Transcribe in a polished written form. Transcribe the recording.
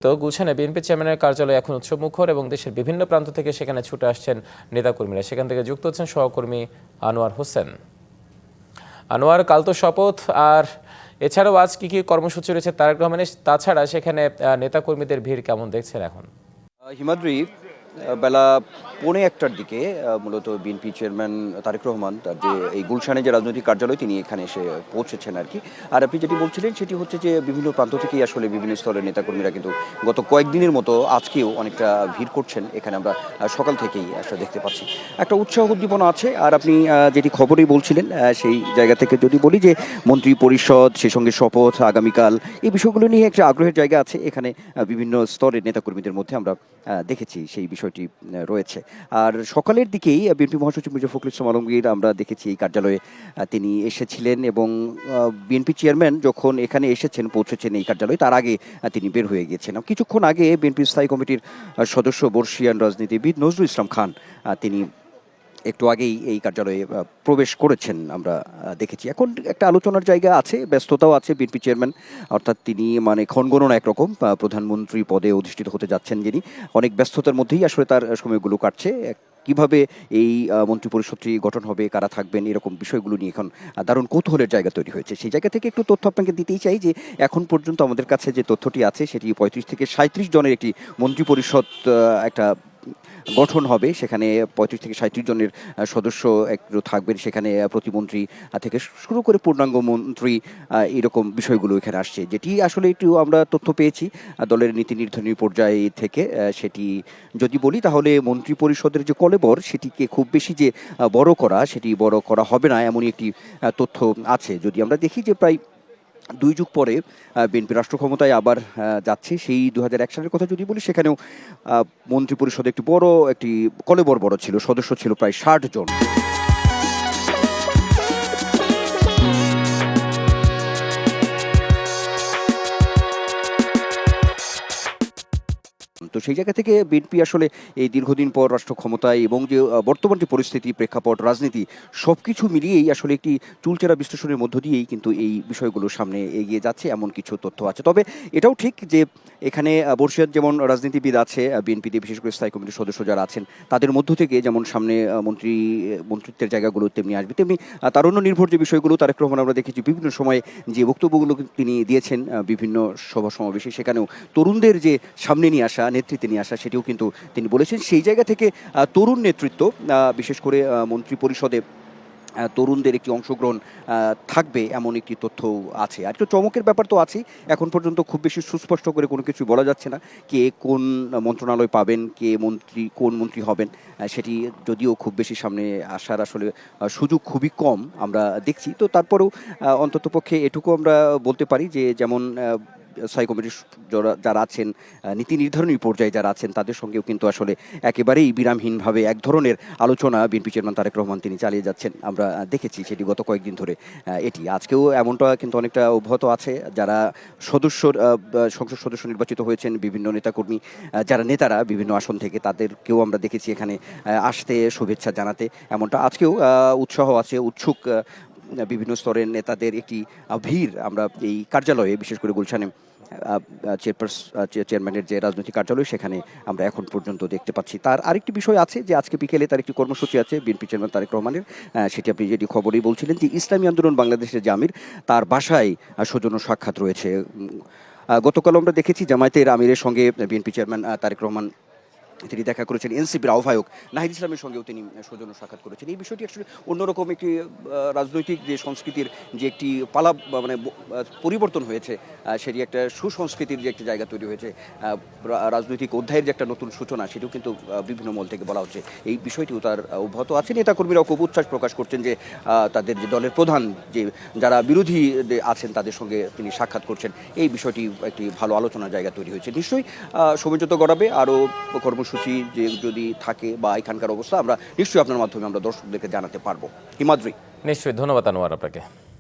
তো গুলশানে বিএনপি চেয়ারম্যানের কার্যালয় এখন উৎসবমুখর এবং দেশের বিভিন্ন প্রান্ত থেকে সেখানে ছুটে আসছেন নেতাকর্মীরা। সেখান থেকে যুক্ত হচ্ছেন সহকর্মী আনোয়ার হোসেন। আনোয়ার, কাল তো শপথ, আর এছাড়াও আজ কি কি কর্মসূচি রয়েছে তারেক রহমানের, তাছাড়া সেখানে নেতাকর্মীদের ভিড় কেমন দেখছেন এখন? হিমাদ্রি, বেলা 1:15টার দিকে মূলত বিএনপি চেয়ারম্যান তারেক রহমান তার যে এই গুলশানে যে রাজনৈতিক কার্যালয় তিনি এখানে এসে পৌঁছেছেন আর কি। আর আপনি যেটি বলছিলেন সেটি হচ্ছে যে বিভিন্ন প্রান্ত থেকেই আসলে বিভিন্ন স্তরের নেতাকর্মীরা কিন্তু গত কয়েকদিনের মতো আজকেও অনেকটা ভিড় করছেন এখানে। আমরা সকাল থেকেই আসলে দেখতে পাচ্ছি একটা উৎসাহ উদ্দীপনা আছে। আর আপনি যেটি খবরেই বলছিলেন সেই জায়গা থেকে যদি বলি যে মন্ত্রী পরিষদ, সেই সঙ্গে শপথ আগামীকাল, এই বিষয়গুলো নিয়ে একটা আগ্রহের জায়গা আছে এখানে। বিভিন্ন স্তরের নেতাকর্মীদের মধ্যে আমরা দেখেছি সেই বিষয়টি রয়েছে। আর সকালের দিকেই বিএনপি মহাসচিব মির্জা ফখরুল ইসলাম আলমগীর আমরা দেখেছি এই কার্যালয়ে তিনি এসেছিলেন এবং বিএনপি চেয়ারম্যান যখন এখানে এসেছেন, পৌঁছেছেন এই কার্যালয়ে, তার আগে তিনি বের হয়ে গিয়েছেন। কিছুক্ষণ আগে বিএনপি স্থায়ী কমিটির সদস্য বর্ষিয়ান রাজনীতিবিদ নজরুল ইসলাম খান তিনি একটু আগেই এই কার্যালয়ে প্রবেশ করেছেন আমরা দেখেছি। এখন একটা আলোচনার জায়গা আছে, ব্যস্ততাও আছে। বিএনপি চেয়ারম্যান অর্থাৎ তিনি ক্ষণগণনা একরকম প্রধানমন্ত্রী পদে অধিষ্ঠিত হতে যাচ্ছেন যিনি, অনেক ব্যস্ততার মধ্যেই আসলে তার সময়গুলো কাটছে। কিভাবে এই মন্ত্রিপরিষদটি গঠন হবে, কারা থাকবেন, এরকম বিষয়গুলো নিয়ে এখন দারুণ কৌতূহলের জায়গা তৈরি হয়েছে। সেই জায়গা থেকে একটু তথ্য আপনাকে দিতেই চাই যে এখন পর্যন্ত আমাদের কাছে যে তথ্যটি আছে সেটি 35 থেকে 37 জনের একটি মন্ত্রিপরিষদ একটা গঠন হবে। সেখানে 35 থেকে 37 জনের সদস্য একটু থাকবেন সেখানে, প্রতিমন্ত্রী থেকে শুরু করে পূর্ণাঙ্গ মন্ত্রী, এরকম বিষয়গুলো এখানে আসছে। যেটি আসলে একটু আমরা তথ্য পেয়েছি দলের নীতি নির্ধারণী পর্যায়ে থেকে। সেটি যদি বলি তাহলে মন্ত্রী পরিষদের যে কলেবর সেটিকে খুব বেশি যে সেটি বড় করা হবে না, এমনই একটি তথ্য আছে। যদি আমরা দেখি যে প্রায় 2 যুগ পরে বিএনপি রাষ্ট্র ক্ষমতায় আবার যাচ্ছে, সেই 2001 সালের কথা যদি বলি সেখানেও মন্ত্রিপরিষদে একটি কলেবর বড় ছিল, সদস্য ছিল প্রায় 60 জন। তো সেই জায়গা থেকে বিএনপি আসলে এই দীর্ঘদিন পর রাষ্ট্র ক্ষমতায় এবং যে বর্তমান যে পরিস্থিতি, প্রেক্ষাপট, রাজনীতি, সবকিছু মিলিয়েই আসলে একটি চুলচেরা বিশ্লেষণের মধ্য দিয়েই কিন্তু এই বিষয়গুলো সামনে এগিয়ে যাচ্ছে, এমন কিছু তথ্য আছে। তবে এটাও ঠিক যে এখানে বর্ষিয়ান যেমন রাজনীতিবিদ আছে বিএনপিতে, বিশেষ করে স্থায়ী কমিটির সদস্য যারা আছেন, তাদের মধ্য থেকে যেমন সামনে মন্ত্রিত্বের জায়গাগুলো তেমনি আসবে, তেমনি তারুণ্য নির্ভর যে বিষয়গুলো তারেক রহমান আমরা দেখেছি বিভিন্ন সময়ে যে বক্তব্যগুলো তিনি দিয়েছেন বিভিন্ন সভা সমাবেশে, সেখানেও তরুণদের যে সামনে নিয়ে আসা, নেতৃত্বে নিয়ে আসা, সেটিও কিন্তু তিনি বলেছেন। সেই জায়গা থেকে তরুণ নেতৃত্ব, বিশেষ করে মন্ত্রী পরিষদে তরুণদের একটি অংশগ্রহণ থাকবে, এমন একটি তথ্য আছে। আর একটু চমকের ব্যাপার তো আছেই, এখন পর্যন্ত খুব বেশি সুস্পষ্ট করে কোনো কিছু বলা যাচ্ছে না কে কোন মন্ত্রণালয় পাবেন, কোন মন্ত্রী হবেন, সেটি যদিও খুব বেশি সামনে আসার আসলে সুযোগ খুবই কম আমরা দেখছি। তো তারপরেও অন্ততপক্ষে এটুকু আমরা বলতে পারি যে যেমন স্থায়ী কমিটির যারা আছেন, নীতি নির্ধারণী পর্যায়ে যারা আছেন, তাদের সঙ্গেও কিন্তু আসলে একেবারেই বিরামহীনভাবে এক ধরনের আলোচনা বিএনপি চেয়ারম্যান তারেক রহমান তিনি চালিয়ে যাচ্ছেন, আমরা দেখেছি সেটি গত কয়েকদিন ধরে। এটি আজকেও এমনটা কিন্তু অনেকটা অব্যাহত আছে। যারা সংসদ সদস্য নির্বাচিত হয়েছেন, বিভিন্ন নেতাকর্মী, যারা নেতারা বিভিন্ন আসন থেকে, তাদেরকেও আমরা দেখেছি এখানে আসতে, শুভেচ্ছা জানাতে। এমনটা আজকেও উৎসাহ আছে, উৎসুক বিভিন্ন স্তরের নেতাদের একটি ভিড় আমরা এই কার্যালয়ে, বিশেষ করে গুলশানে চেয়ারম্যানের যে রাজনৈতিক কার্যালয়, সেখানে আমরা এখন পর্যন্ত দেখতে পাচ্ছি। তার আরেকটি বিষয় আছে যে আজকে বিকেলে তার একটি কর্মসূচি আছে বিএনপি চেয়ারম্যান তারেক রহমানের। সেটি আপনি যেটি খবরেই বলছিলেন যে ইসলামী আন্দোলন বাংলাদেশের যে আমির, তার বাসায় সৌজন্য সাক্ষাৎ রয়েছে। গতকাল আমরা দেখেছি জামায়াতের আমিরের সঙ্গে বিএনপি চেয়ারম্যান তারেক রহমান তিনি দেখা করেছেন। এনসিপির আহ্বায়ক নাহিদ ইসলামের সঙ্গেও তিনি সৌজন্য সাক্ষাৎ করেছেন। এই বিষয়টি আসলে অন্যরকম একটি রাজনৈতিক যে সংস্কৃতির যে একটি পরিবর্তন হয়েছে, সেটি একটা সুসংস্কৃতির যে একটি জায়গা তৈরি হয়েছে, রাজনৈতিক অধ্যায়ের যে একটা নতুন সূচনা, সেটিও কিন্তু বিভিন্ন মহল থেকে বলা হচ্ছে। এই বিষয়টিও তার অব্যাহত আছে। নেতাকর্মীরাও খুব উচ্ছ্বাস প্রকাশ করছেন যে তাদের যে দলের প্রধান, যে যারা বিরোধী আছেন, তাদের সঙ্গে তিনি সাক্ষাৎ করছেন। এই বিষয়টি একটি ভালো আলোচনার জায়গা তৈরি হয়েছে। নিশ্চয়ই সমঝোতা গড়াবে, আরও কর্মসূচি যে যদি থাকে বা এখানকার অবস্থা আমরা নিশ্চয়ই আপনার মাধ্যমে আমরা দর্শকদেরকে জানাতে পারবো। হিমাদ্রি। নিশ্চয়ই, ধন্যবাদ আনোয়ার আপনাকে।